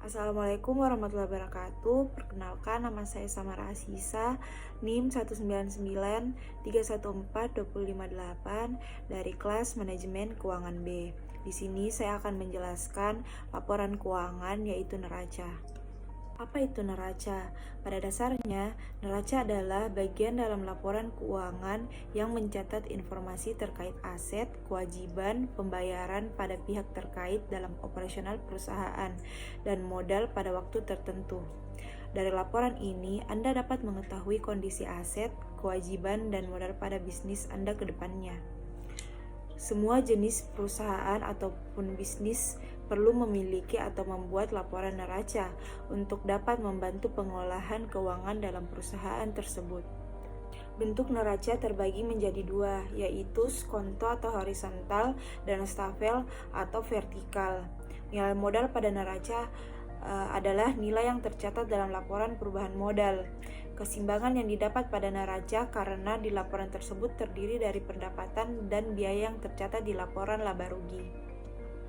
Assalamualaikum warahmatullahi wabarakatuh. Perkenalkan, nama saya Samara Asisa, NIM 199314258 dari kelas Manajemen Keuangan B. Di sini saya akan menjelaskan laporan keuangan yaitu neraca. Apa itu neraca? Pada dasarnya, neraca adalah bagian dalam laporan keuangan yang mencatat informasi terkait aset, kewajiban, pembayaran pada pihak terkait dalam operasional perusahaan, dan modal pada waktu tertentu. Dari laporan ini, Anda dapat mengetahui kondisi aset, kewajiban, dan modal pada bisnis Anda ke depannya. Semua jenis perusahaan ataupun bisnis perlu memiliki atau membuat laporan neraca untuk dapat membantu pengolahan keuangan dalam perusahaan tersebut. Bentuk neraca terbagi menjadi dua, yaitu skonto atau horizontal dan stafel atau vertikal. Nilai modal pada neraca adalah nilai yang tercatat dalam laporan perubahan modal. Keseimbangan yang didapat pada neraca karena di laporan tersebut terdiri dari pendapatan dan biaya yang tercatat di laporan laba rugi.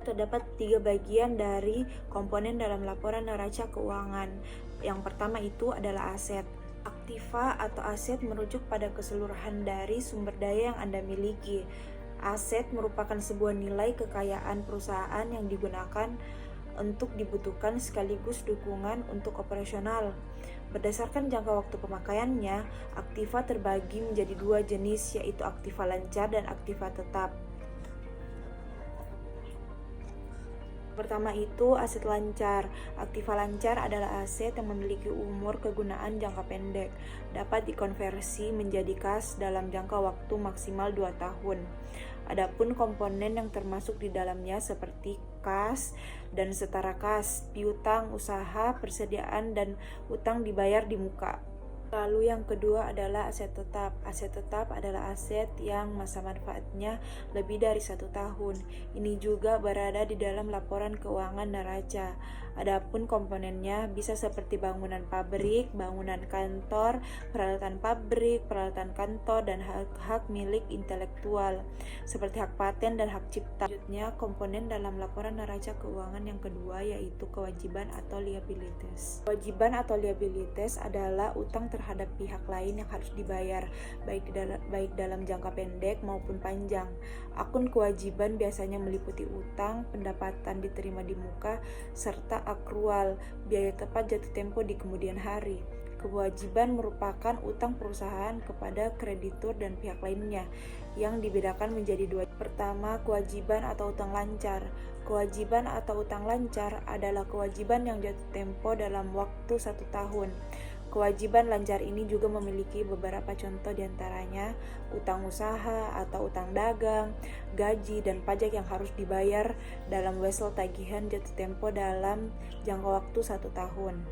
Terdapat 3 bagian dari komponen dalam laporan neraca keuangan. Yang pertama itu adalah aset. Aktiva atau aset merujuk pada keseluruhan dari sumber daya yang Anda miliki. Aset merupakan sebuah nilai kekayaan perusahaan yang digunakan untuk dibutuhkan sekaligus dukungan untuk operasional. Berdasarkan jangka waktu pemakaiannya, aktiva terbagi menjadi 2 jenis, yaitu aktiva lancar dan aktiva tetap. Pertama itu aset lancar. Aktiva lancar adalah aset yang memiliki umur kegunaan jangka pendek, dapat dikonversi menjadi kas dalam jangka waktu maksimal 2 tahun. Adapun komponen yang termasuk di dalamnya seperti kas dan setara kas, piutang usaha, persediaan, dan utang dibayar di muka. Lalu yang kedua adalah aset tetap. Aset tetap adalah aset yang masa manfaatnya lebih dari 1 tahun. Ini juga berada di dalam laporan keuangan neraca. Adapun komponennya bisa seperti bangunan pabrik, bangunan kantor, peralatan pabrik, peralatan kantor, dan hak-hak milik intelektual seperti hak paten dan hak cipta. Selanjutnya, komponen dalam laporan neraca keuangan yang kedua yaitu kewajiban atau liabilities. Kewajiban atau liabilities adalah utang terhadap pihak lain yang harus dibayar, baik dalam jangka pendek maupun panjang. Akun kewajiban biasanya meliputi utang, pendapatan diterima di muka, serta akrual, biaya tepat jatuh tempo di kemudian hari. Kewajiban merupakan utang perusahaan kepada kreditur dan pihak lainnya yang dibedakan menjadi 2. Pertama, kewajiban atau utang lancar. Kewajiban atau utang lancar adalah kewajiban yang jatuh tempo dalam waktu 1 tahun. Kewajiban lancar ini juga memiliki beberapa contoh, diantaranya utang usaha atau utang dagang, gaji, dan pajak yang harus dibayar dalam wesel tagihan jatuh tempo dalam jangka waktu 1 tahun.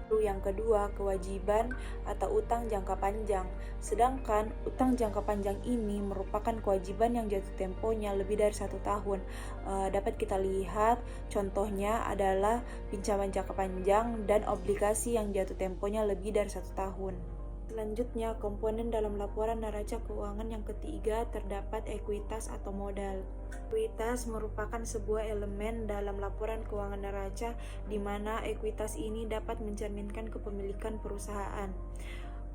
Lalu yang kedua, kewajiban atau utang jangka panjang. Sedangkan utang jangka panjang ini merupakan kewajiban yang jatuh temponya lebih dari 1 tahun. Dapat kita lihat contohnya adalah pinjaman jangka panjang dan obligasi yang jatuh temponya lebih dari 1 tahun. Selanjutnya, komponen dalam laporan neraca keuangan yang ketiga terdapat ekuitas atau modal. Ekuitas merupakan sebuah elemen dalam laporan keuangan neraca di mana ekuitas ini dapat mencerminkan kepemilikan perusahaan.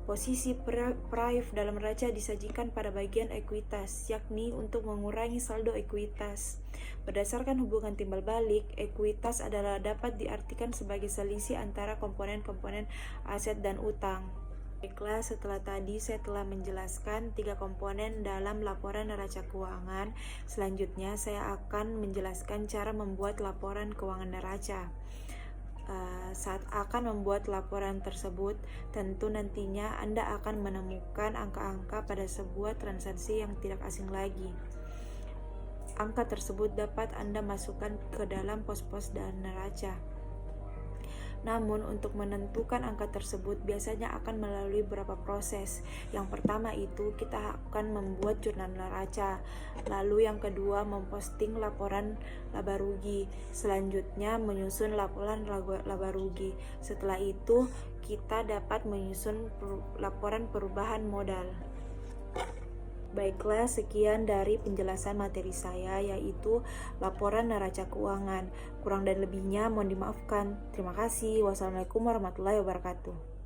Posisi prive dalam neraca disajikan pada bagian ekuitas, yakni untuk mengurangi saldo ekuitas. Berdasarkan hubungan timbal balik, ekuitas adalah dapat diartikan sebagai selisih antara komponen-komponen aset dan utang. Baiklah, setelah tadi saya telah menjelaskan 3 komponen dalam laporan neraca keuangan. Selanjutnya saya akan menjelaskan cara membuat laporan keuangan neraca. Saat akan membuat laporan tersebut, tentu nantinya Anda akan menemukan angka-angka pada sebuah transaksi yang tidak asing lagi. Angka tersebut dapat Anda masukkan ke dalam pos-pos dan neraca. Namun, untuk menentukan angka tersebut biasanya akan melalui beberapa proses. Yang pertama itu kita akan membuat jurnal neraca. Lalu yang kedua memposting laporan laba rugi. Selanjutnya menyusun laporan laba rugi. Setelah itu kita dapat menyusun laporan perubahan modal. Baiklah, sekian dari penjelasan materi saya, yaitu laporan neraca keuangan. Kurang dan lebihnya mohon dimaafkan. Terima kasih. Wassalamualaikum warahmatullahi wabarakatuh.